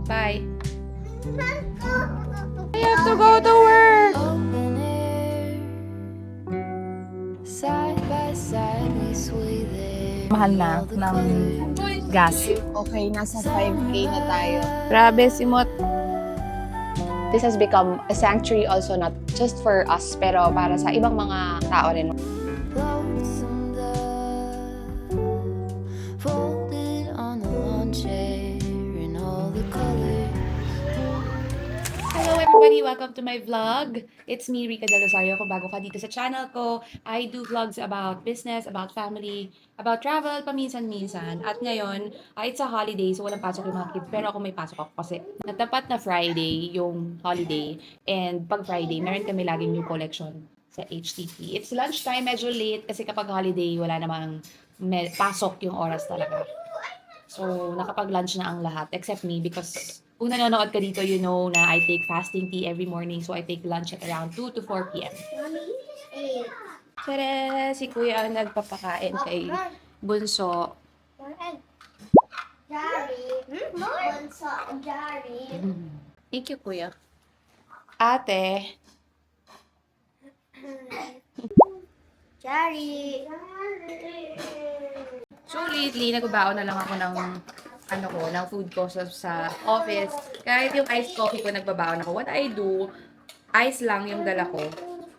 Bye. I have to go to work. Side by side we sway there. Mahal na ng gas. Okay, nasa 5K na tayo. Grabe, Simot. This has become a sanctuary also not just for us, pero para sa ibang mga tao rin. Lonesome dove, folded on the lawn chair in all the colors. Hello everybody! Welcome to my vlog. It's me, Rica Del Rosario. Kung bago ka dito sa channel ko, I do vlogs about business, about family, about travel, paminsan-minsan. At ngayon, it's a holiday, so walang pasok yung mga kids. Pero ako may pasok ako kasi natapat na Friday yung holiday. And pag Friday, meron kami laging new collection sa HTP. It's lunchtime, medyo late kasi kapag holiday, wala namang pasok yung oras talaga. So, nakapag-lunch na ang lahat except me because kung nanonood ka dito, you know na I take fasting tea every morning. So, I take lunch at around 2 to 4 p.m. Tada! Si Kuya ang nagpapakain kay Bunso. Thank you, Kuya. Ate. So, lately, nagbabaon na lang ako ng ng food ko sa office. Kahit yung iced coffee ko, nagbabaon ako. What I do, ice lang yung dala ko.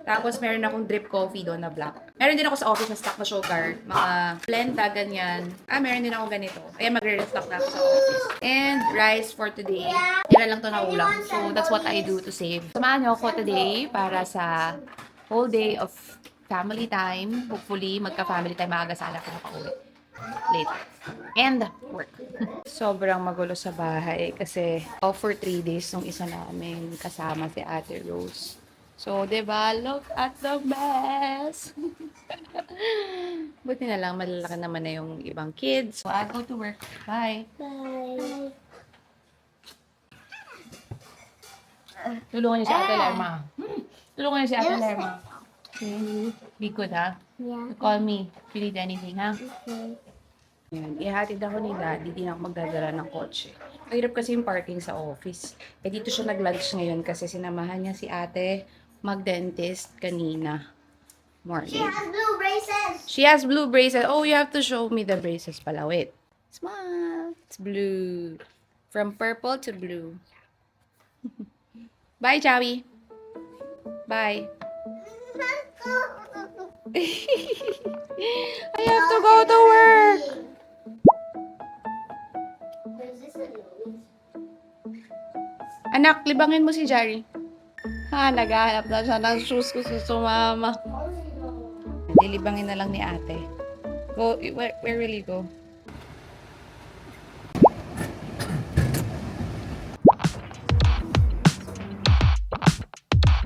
Tapos, meron akong drip coffee doon na black. Meron din ako sa office na stock na sugar. Mga blenda, ganyan. Meron din ako ganito. Kaya magre-restock na ako sa office. And rice for today. Ilan lang to na ulam. So, that's what I do to save. Samahan niyo ako today para sa whole day of family time. Hopefully, magka-family time. Maaga sana ako makauwi later. And work. Sobrang magulo sa bahay kasi off for 3 days nung isa namin kasama si Ate Rose. So, diba? Look at the mess! Buti na lang, malalaki naman na yung ibang kids. So, I'll go to work. Bye! Bye. Tulungan niyo si Ate Lerma. Tulungan niyo si Ate Lerma. Okay. Be good, ha? Yeah. Call me if you need anything, ha? Okay. Yan, ihatid ako ni Daddy, di na ako magdadala ng kotse. Mahirap kasi yung parking sa office. Eh, dito siya nag-lunch ngayon kasi sinamahan niya si ate mag-dentist kanina morning. She has blue braces. She has blue braces. Oh, you have to show me the braces pala. Wait. Smile. It's blue. From purple to blue. Bye, Joey. Bye. I have to go to work. Anak, libangin mo si Jari. Naghahanap na siya ng shoes ko sa sumama. Lilibangin na lang ni ate. Go, where will you go?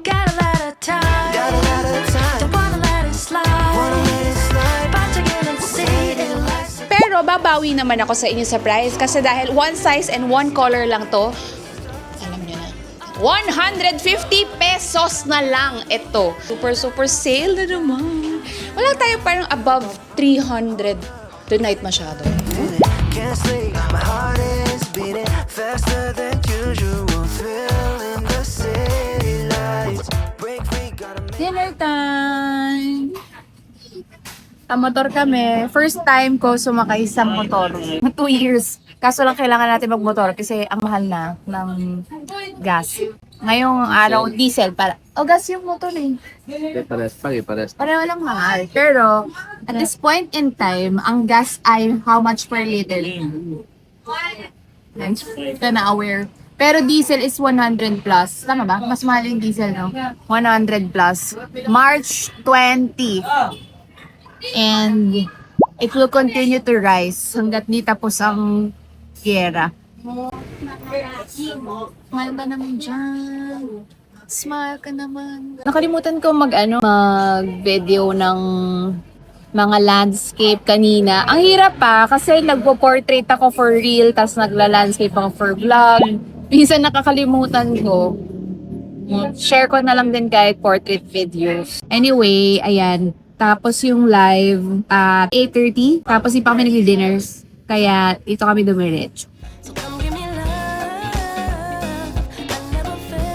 Got a lot of time. Don't wanna let it slide. About to get exceeded like Pero babawi naman ako sa inyo sa price kasi dahil one size and one color lang to. Alam nyo na. 150 pesos na lang ito. Super sale na naman. Wala tayo parang above 300 tonight masyado. Can't sleep, my heart is beating faster than usual. Feeling the city lights. Break free, gotta make Dinner time! Motor kami. First time ko sumakay sa motor. 2 years. Kaso lang kailangan natin magmotor kasi ang mahal na ng gas. Ngayong araw, diesel para. O, gas yung motor eh. Pares. Pareho lang mahal. Pero, at this point in time, ang gas ay how much per liter? Ka na aware. Pero diesel is 100 plus. Tama ba? Mas mahal yung diesel, no? 100 plus. March 20. And it will continue to rise hanggat di tapos ang giyera. Smile ka naman dyan. Smile ka naman. Nakalimutan ko mag-video ng mga landscape kanina. Ang hirap pa kasi nagpo-portrait ako for real tas nagla-landscape ako for vlog. Minsan nakakalimutan ko. Share ko na lang din kahit portrait videos. Anyway, ayan. Tapos yung live at 8:30. Tapos di pa kami nag-dinner. Kaya dito kami dumiretso. So come give me love.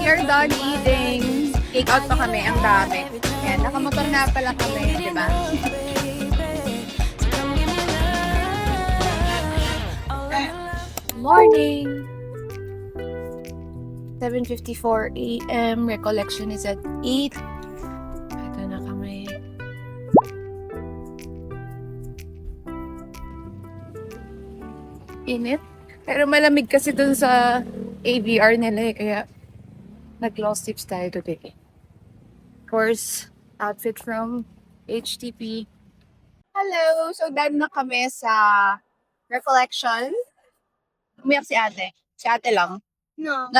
are done eating. Take out pa kami, ang dami. Ayan, nakamotor na pala kami, di ba? Morning! 7:54 a.m. Recollection is at 8. Ito na kami. Init. Pero malamig kasi dun sa ABR nila eh. Kaya nag-glow tips tayo today. Of course, outfit from HTP. Hello! So, done na kami sa Recollection. Umiyak si ate. Si ate lang. No.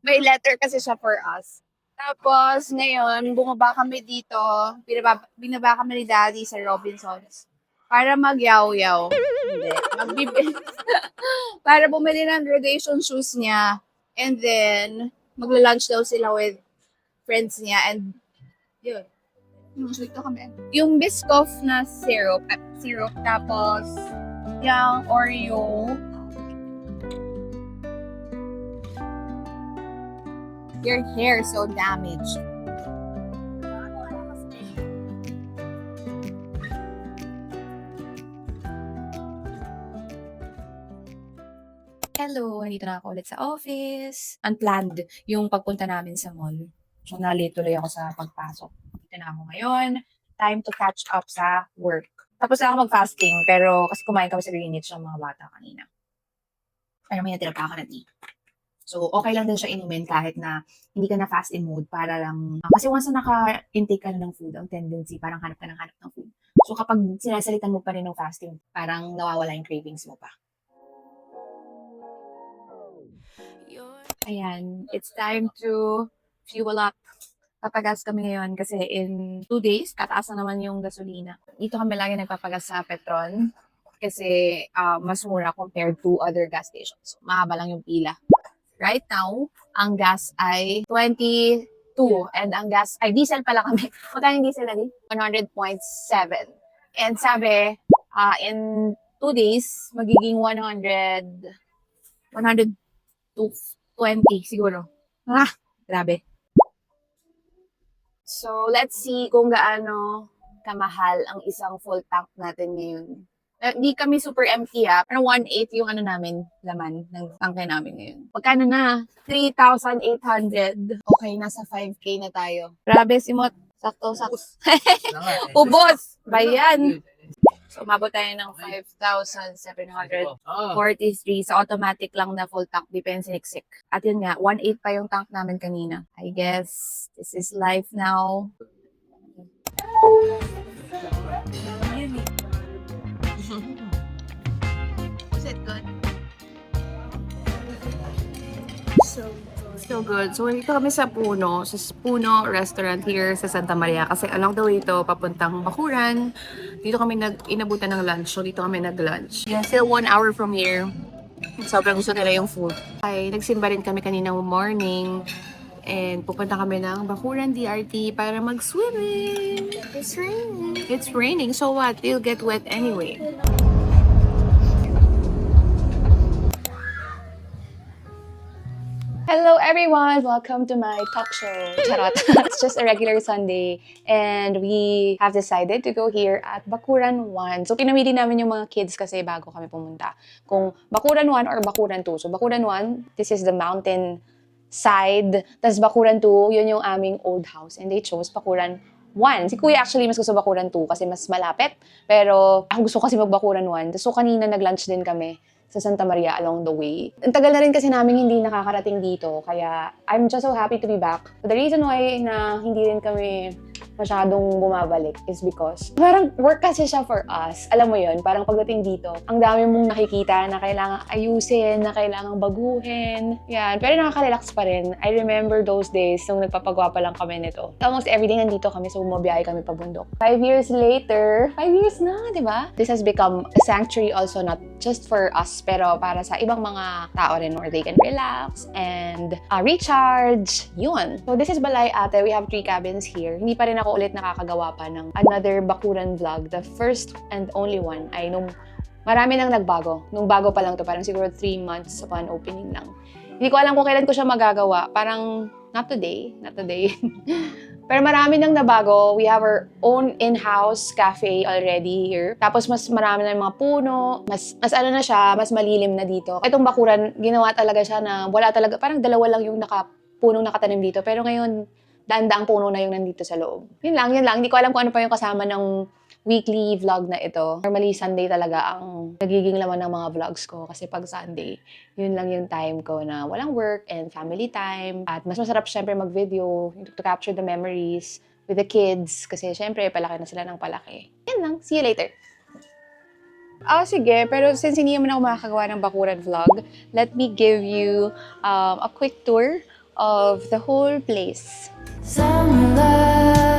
May letter kasi siya for us. Tapos, ngayon, bumaba kami dito. Binaba kami ni Daddy sa Robinsons. Para mag-yaw-yaw. Hindi. Para bumili ng graduation shoes niya. And then, magla-lunch daw sila with friends niya. And, yun. Ito kami. Yung Biscoff na syrup. Tapos, yung Oreo. Your hair so damaged. Hello, nandito na ako ulit sa office. Unplanned yung pagpunta namin sa mall. So, na-late tuloy ako sa pagpasok. Dito na ako ngayon. Time to catch up sa work. Tapos na ako mag-fasting, pero kasi kumain kami sa Greenwich ng mga bata kanina. Pero may natira pa ako na tea. So, okay lang din siya inumin kahit na hindi ka na fast in mood para lang... kasi once na naka-intake ka na ng food, ang tendency, parang hanap ka ng food. So, kapag sinasalitan mo pa rin ng fasting, parang nawawala yung cravings mo pa. Ayan, it's time to fuel up. Papagas kami ngayon kasi in 2 days, tataas na naman yung gasolina. Dito kami lagi nagpapagas sa Petron kasi mas mura compared to other gas stations. Mahaba lang yung pila. Right now, ang gas ay 22 and ang gas ay diesel pala kami. Magkano yung diesel na 100.7. And sabi, in 2 days, magiging 120 siguro. Grabe. So, let's see kung gaano kamahal ang isang full tank natin ngayon. Di kami super empty Pero 1.8 yung namin, laman ng tangke namin ngayon. Magkano na? 3,800. Okay, nasa 5K na tayo. Grabe, Simot. Sakto. Ubos! Bayan! So, umabot tayo ng 5,743 sa automatic lang na full tank. Depende siksik. At yun nga, 1.8 pa yung tank namin kanina. I guess, this is life now. Is it good? So good. So, dito kami sa Puno Puno Restaurant here sa Santa Maria. Kasi along the way to, papuntang Bakuran. Dito kami inabutan ng lunch. So, dito kami nag-lunch. Yeah, still 1 hour from here. Sobrang gusto nila yung food. Ay, nagsimba rin kami kaninang morning. And pupunta kami ng Bakuran DRT para mag-swimming. It's raining. It's raining. So what? You'll get wet anyway. Hello everyone! Welcome to my talk show. Charot. It's just a regular Sunday and we have decided to go here at Bakuran 1. So pinamili namin yung mga kids kasi bago kami pumunta. Kung Bakuran 1 or Bakuran 2. So Bakuran 1, this is the mountain side. Tapos Bakuran 2, yun yung aming old house. And they chose Bakuran 1. Si Kuya actually mas gusto Bakuran 2 kasi mas malapit. Pero ako gusto kasi mag-Bakuran 1. So kanina nag-lunch din kami sa Santa Maria along the way. Ang tagal na rin kasi namin hindi nakakarating dito. Kaya I'm just so happy to be back. The reason why na hindi rin kami masyadong bumabalik is because parang work kasi siya for us. Alam mo yun, parang pagdating dito, ang dami mong nakikita na kailangan ayusin, na kailangan baguhin. Yan. Pero nakaka-relax pa rin. I remember those days nung nagpapagawa pa lang kami nito. Almost everyday nandito kami, so bumabiyahe kami pabundok. 5 years later, 5 years na, di ba? This has become a sanctuary also not just for us, pero para sa ibang mga tao rin where they can relax and recharge. Yun. So this is Balay Ate. We have 3 cabins here. Hindi pa rin ako ulit nakakagawa pa ng another Bakuran vlog. The first and only one ay nung marami nang nagbago. Nung bago pa lang to, parang siguro 3 months upon opening lang. Hindi ko alam kung kailan ko siya magagawa. Parang Not today. Pero marami nang nabago. We have our own in-house cafe already here. Tapos mas marami na yung mga puno. Mas ano na siya, mas malilim na dito. Itong bakuran, ginawa talaga siya na wala talaga, parang dalawa lang yung punong nakatanim dito. Pero ngayon, daan-daang puno na yung nandito sa loob. Yun lang. Hindi ko alam kung ano pa yung kasama ng weekly vlog na ito. Normally, Sunday talaga ang nagiging laman ng mga vlogs ko. Kasi pag Sunday, yun lang yung time ko na walang work and family time. At mas masarap syempre mag-video to capture the memories with the kids. Kasi syempre, palaki na sila ng palaki. Yan lang. See you later. Sige. Pero since hindi naman ako makakagawa ng bakuran vlog, let me give you a quick tour of the whole place. Summer love.